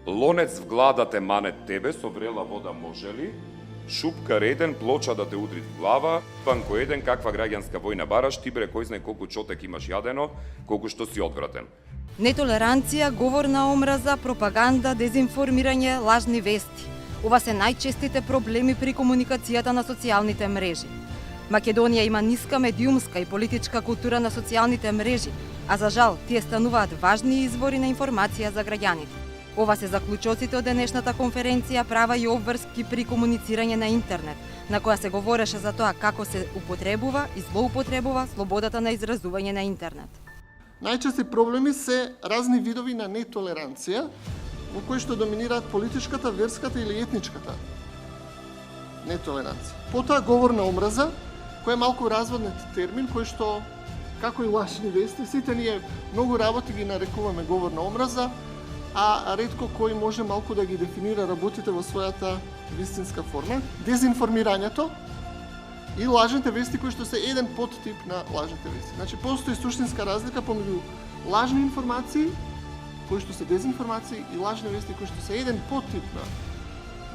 Лонец в глада те мане тебе, со врела вода може ли? Шупка реден, плоча да те удри в глава, панко еден, каква граѓанска војна бараш, ти бре кој знае колку чотек имаш јадено, колку што си одвратен. Нетолеранција, говор на омраза, пропаганда, дезинформирање, лажни вести. Ова се најчестите проблеми при комуникацијата на социјалните мрежи. Македонија има ниска медиумска и политичка култура на социјалните мрежи, а за жал тие стануваат важни извори на информација за граѓаните. Ова се заклучоците од денешната конференција права и обврски при комуницирање на интернет, на која се говореше за тоа како се употребува и злоупотребува слободата на изразување на интернет. Најчести проблеми се разни видови на нетолеранција, во кои што доминираат политичката, верската или етничката нетолеранција. Потоа говор на омраза, кој е малку разводнет термин, кој што, како и лажни вести, сите ние многу работи ги нарекуваме говор на омраза, а ретко кој може малку да ги дефинира работите во својата вистинска форма. Дезинформирањето и лажните вести кои што се еден подтип на лажните вести. Значи, постои суштинска разлика помеѓу лажни информации, кои што се дезинформации, и лажни вести кои што се еден подтип на.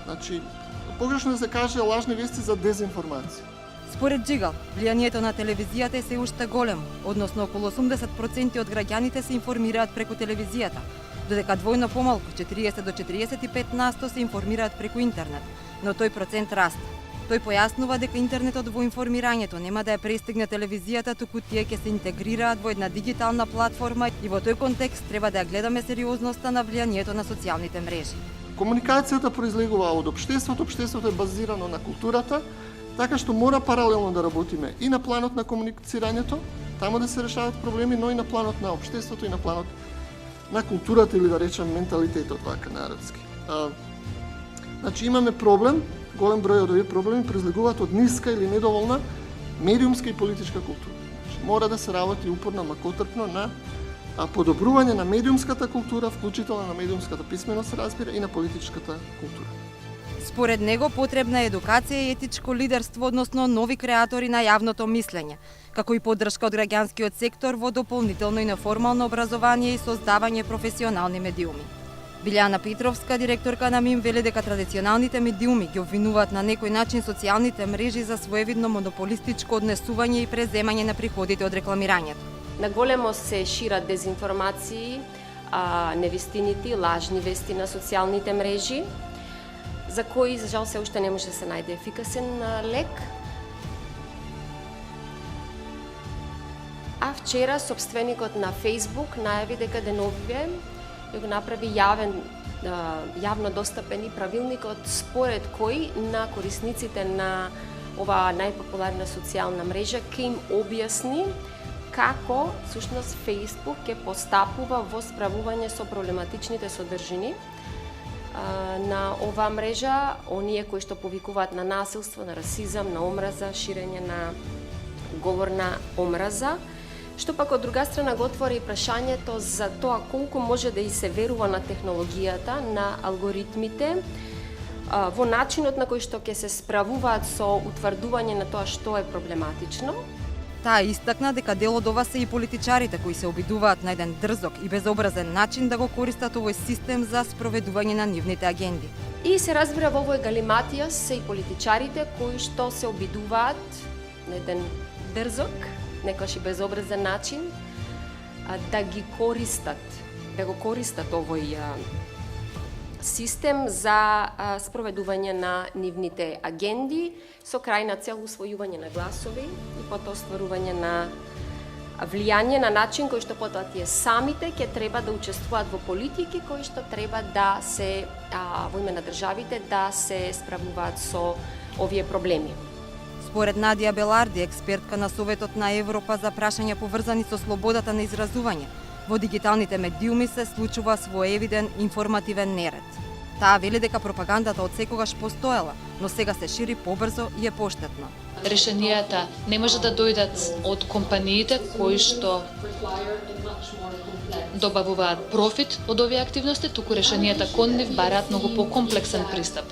Значи, погрешно да се каже лажни вести за дезинформација. Според Джигал, влијанието на телевизијата е се уште големо, односно околу 80% од граѓаните се информираат преку телевизијата, додека двојно помалку, 40 до 45% се информираат преку интернет, но тој процент расте. Тој појаснува дека интернетот во информирањето нема да ја престигне телевизијата, туку тие ќе се интегрираат во една дигитална платформа и во тој контекст треба да ја гледаме сериозноста на влијанието на социјалните мрежи. Комуникацијата произлегува од општеството, општеството е базирано на културата, така што мора паралелно да работиме и на планот на комуницирањето, таму да се решаваат проблеми, но и на планот на општеството и на планот на културата или да речем менталитетот вака на арапски. Значи имаме проблем, голем број од овие проблеми произлегуваат од ниска или недоволна медиумска и политичка култура. Значи, мора да се работи упорно, макотрпно на подобрување на медиумската култура, вклучително на медиумската писменост, разбира, и на политичката култура. Според него потребна е едукација и етичко лидерство, односно нови креатори на јавното мислење, како и поддршка од граѓанскиот сектор во дополнително и неформално образование и создавање професионални медиуми. Билјана Петровска, директорка на МИМ, вели дека традиционалните медиуми ги обвинуваат на некој начин социјалните мрежи за своевидно монополистичко однесување и преземање на приходите од рекламирањето. Наголемо се шират дезинформации, невистините, лажни вести на социјалните мрежи, за кои, за жал, се уште не може да се најде ефикасен лек. А вчера собственикот на Facebook најави дека деновиве ја го направи јавно достапен и правилникот според кој на корисниците на оваа најпопуларна социјална мрежа ќе им објасни како всушност Facebook ќе постапува во справување со проблематичните содржини на оваа мрежа, оние кои што повикуваат на насилство, на расизам, на омраза, ширење на говор на омраза, што пак од друга страна го отвори прашањето за тоа колку може да и се верува на технологијата, на алгоритмите, во начинот на кој што ќе се справуваат со утврдување на тоа што е проблематично. Таа истакна дека дел од ова се и политичарите кои се обидуваат на еден дрзок и безобразен начин да го користат овој систем за спроведување на нивните агенди. И се разбира во овој галиматија се и политичарите кои што се обидуваат на еден дрзок, некојаш и безобразен начин да го користат овој систем за спроведување на нивните агенди со крајна цел усвојување на гласови и потоа стварување на влијание на начин кој што потоа тие самите ќе треба да учествуваат во политики кои што треба да се во име на државите да се справуваат со овие проблеми. Според Надија Беларди, експертка на Советот на Европа за прашања поврзани со слободата на изразување, во дигиталните медиуми се случува своевиден информативен неред. Таа вели дека пропагандата од секогаш постоела, но сега се шири побрзо и е поштетно. Решенијата не може да дојдат од компаниите кои што добавуваат профит од овие активности, туку решенијата кон нив бараат многу покомплексен пристап.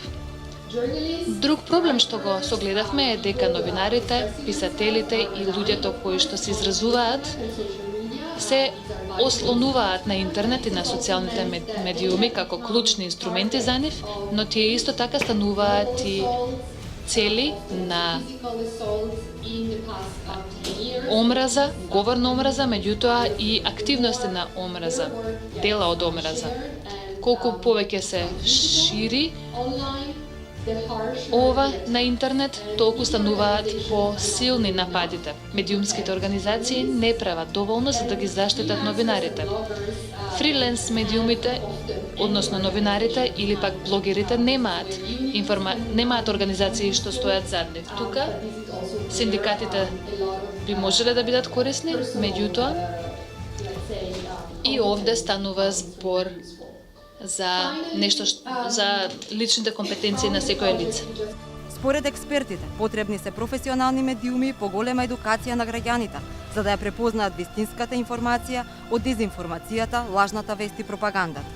Друг проблем што го согледавме е дека новинарите, писателите и луѓето кои што се изразуваат се ослонуваат на интернет и на социјалните медиуми како клучни инструменти за нив, но тие исто така стануваат и цели на омраза, говор на омраза, меѓутоа и активности на омраза, дела од омраза. Колку повеќе се шири ова на интернет, толку стануваат посилни нападите. Медиумските организации не прават доволно за да ги заштитат новинарите. Фриленс медиумите, односно новинарите или пак блогерите немаат организации што стојат зад нив. Тука синдикатите би можеле да бидат корисни, меѓутоа и овде станува збор за нешто за личните компетенции на секое лице. Според експертите, потребни се професионални медиуми и поголема едукација на граѓаните, за да ја препознаат вистинската информација од дезинформацијата, лажната вест и пропагандата.